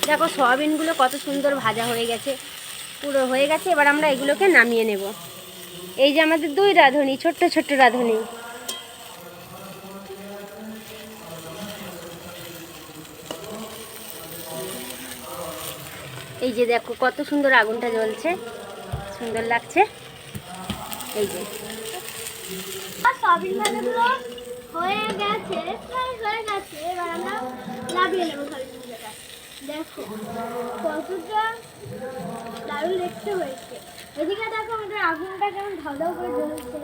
দেখো সয়াবিনগুলো কত সুন্দর ভাজা হয়ে গেছে, পুরো হয়ে গেছে। এবার আমরা এগুলোকে নামিয়ে নেব। এই যে আমাদের 2 রাঁধুনি, ছোট্ট ছোট্ট রাঁধুনি। এই যে দেখো কত সুন্দর আগুনটা জ্বলছে, সুন্দর লাগছে। এই যে সয়াবিন ভাজাগুলো হয়ে গেছে, প্রায় হয়ে গেছে। এবার আমরা নামিয়ে নেবো সয়াবিন ভাজাটা। দেখো কতটা দারুণ দেখতে হয়েছে। এদিকে দেখো আমাদের আগুনটা কেমন ধাউ ধাউ করে জ্বলছে।